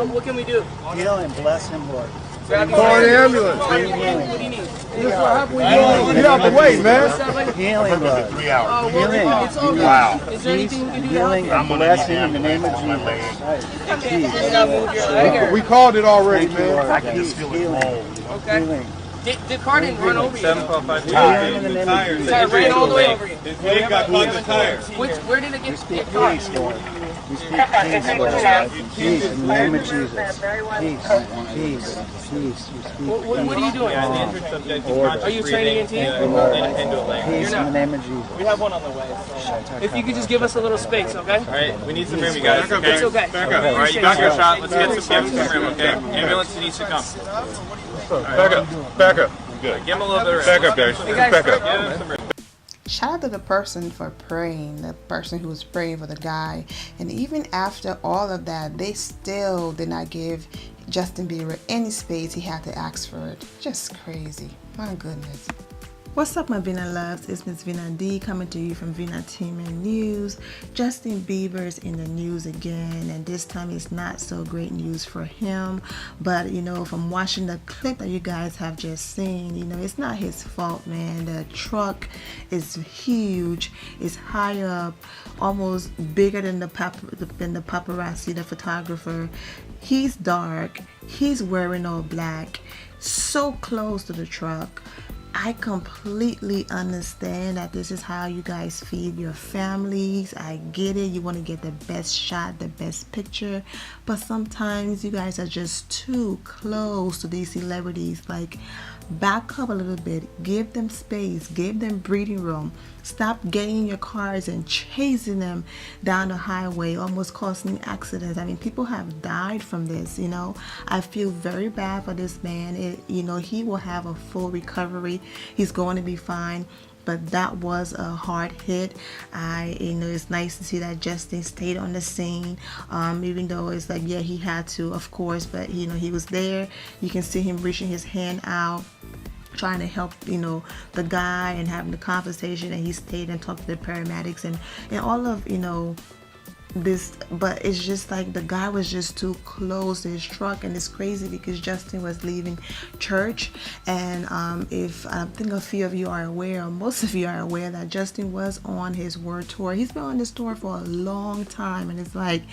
What can we do? Heal and bless him, Lord. Call the ambulance. What do you need? Get out the way, man. Healing, Lord. Healing. It's all good. Wow. Is there anything we can do to Healing help? and blessing in the name of Jesus. We called it already, man. I can just feel it roll. Okay. Healing. The car didn't run over you. Healing in the name of Jesus. It ran all the way over you. It got caught in the tires. Where did it get Peace, caught? Lord. We speak peace, Lord. Peace in the name of Jesus. Peace. Peace. Peace. We speak What are you doing? order. Are you training in team? Peace in the name of Jesus. We have one on the way. If you could just give us a little space, okay? All right, we need some room, you guys. Okay? It's okay. Back up. All right, you got your shot. Let's get some room, okay? Ambulance needs to come. Back up. Back up. Good. Give him a little bit of Back up, guys. Back up. Give him some room. Shout out to the person for praying, the person who was praying for the guy. And even after all of that, they still did not give Justin Bieber any space. He had to ask for it. Just crazy. My goodness. What's up, my Vina loves? It's Miss Vina D coming to you from Vina Team and News. Justin Bieber's in the news again, and this time it's not so great news for him. But you know, from watching the clip that you guys have just seen, you know, it's not his fault, man. The truck is huge. It's high up, almost bigger than the paparazzi, the photographer. He's dark. He's wearing all black. So close to the truck. I completely understand that this is how you guys feed your families. I get it. You want to get the best shot, the best picture. But sometimes you guys are just too close to these celebrities. Like, back up a little bit. Give them space. Give them breathing room. Stop getting in your cars and chasing them down the highway, almost causing accidents. I mean, people have died from this, you know. I feel very bad for this man. You know, he will have a full recovery. He's going to be fine. But that was a hard hit. You know, it's nice to see that Justin stayed on the scene, even though it's like, yeah, he had to, of course, but you know, he was there. You can see him reaching his hand out, trying to help, you know, the guy and having the conversation, and he stayed and talked to the paramedics and all of, you know, this. But it's just like the guy was just too close to his truck, and it's crazy because Justin was leaving church. And if I think a few of you are aware, or most of you are aware, that Justin was on his world tour. He's been on this tour for a long time, and it's like,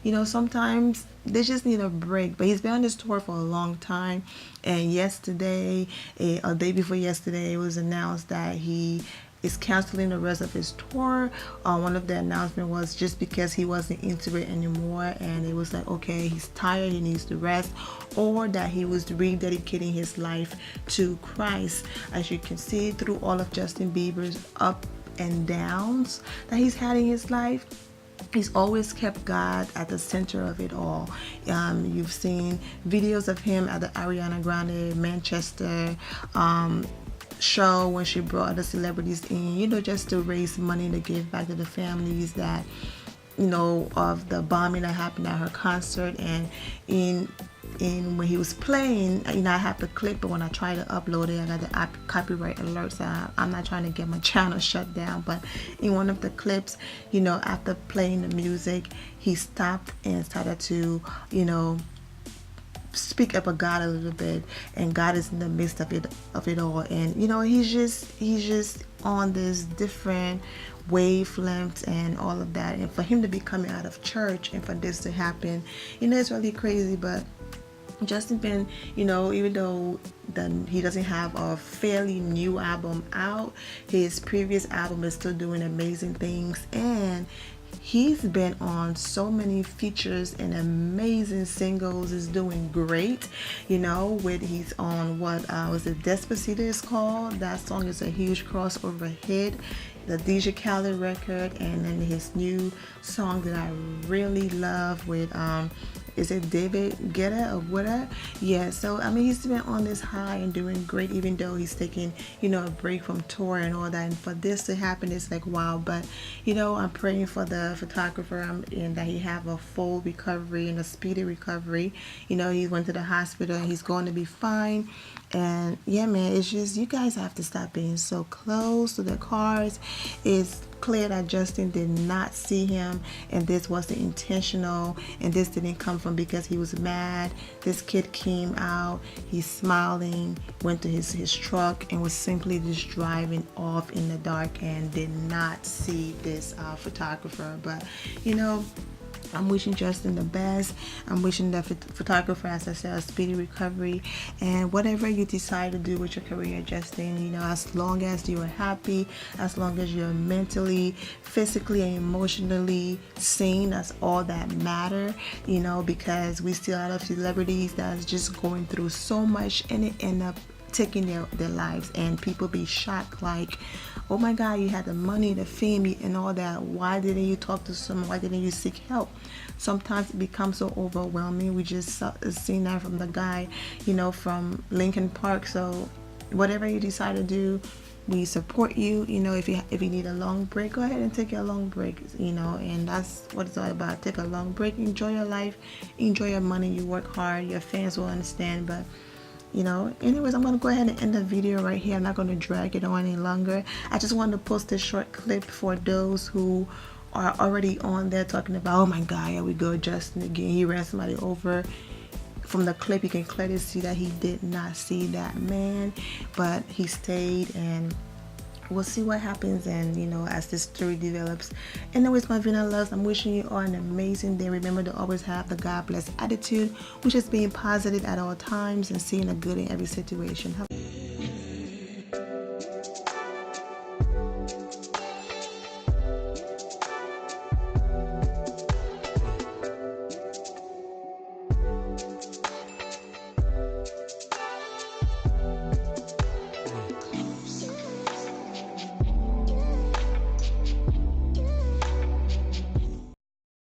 you know, sometimes they just need a break. But he's been on this tour for a long time, and yesterday, a day before yesterday, it was announced that he is canceling the rest of his tour. One of the announcements was just because he wasn't into it anymore, and it was like, okay, he's tired, he needs to rest, or that he was rededicating his life to Christ. As you can see through all of Justin Bieber's up and downs that he's had in his life, he's always kept God at the center of it all. You've seen videos of him at the Ariana Grande Manchester show when she brought other celebrities in, you know, just to raise money to give back to the families that, you know, of the bombing that happened at her concert. And in when he was playing, you know, I have the clip, but when I try to upload it, I got the copyright alert, so I'm not trying to get my channel shut down. But in one of the clips, you know, after playing the music, he stopped and started to, you know, speak up about God a little bit, and God is in the midst of it all. And you know, he's just on this different wavelengths and all of that. And for him to be coming out of church and for this to happen, you know, it's really crazy. But Justin been, you know, even though he doesn't have a fairly new album out, his previous album is still doing amazing things, and he's been on so many features and amazing singles. Is doing great, you know. He's on what was it, Despacito is called. That song is a huge crossover hit. The DJ Khaled record, and then his new song that I really love with is it David Guetta or Guetta? Yeah, so I mean, he's been on this high and doing great, even though he's taking, you know, a break from tour and all that. And for this to happen, it's like, wow. But you know, I'm praying for the photographer and that he have a full recovery and a speedy recovery. You know, he went to the hospital and he's going to be fine. And yeah, man, it's just, you guys have to stop being so close to the cars. It's clear that Justin did not see him, and this wasn't intentional, and this didn't come from because he was mad. This kid came out, he's smiling, went to his truck, and was simply just driving off in the dark and did not see this photographer. But you know, I'm wishing Justin the best. I'm wishing the photographer, as I said, a speedy recovery. And whatever you decide to do with your career, Justin, you know, as long as you are happy, as long as you're mentally, physically, and emotionally sane, that's all that matter. You know, because we still have celebrities that's just going through so much, and it end up taking their lives, and people be shocked like, oh my God, you had the money, the fame, and all that. Why didn't you talk to someone? Why didn't you seek help? Sometimes it becomes so overwhelming. We just seen that from the guy, you know, from Lincoln Park. So whatever you decide to do, we support you. You know, if you need a long break, go ahead and take a long break, you know, and that's what it's all about. Take a long break, enjoy your life, enjoy your money, you work hard, your fans will understand. But you know, anyways, I'm gonna go ahead and end the video right here. I'm not gonna drag it on any longer. I just wanted to post this short clip for those who are already on there talking about, oh my God, here we go, Justin again, he ran somebody over. From the clip, you can clearly see that he did not see that man, but he stayed, and we'll see what happens, and you know, as this story develops. Anyways, my Vina loves, I'm wishing you all an amazing day. Remember to always have the God bless attitude, which is being positive at all times and seeing the good in every situation.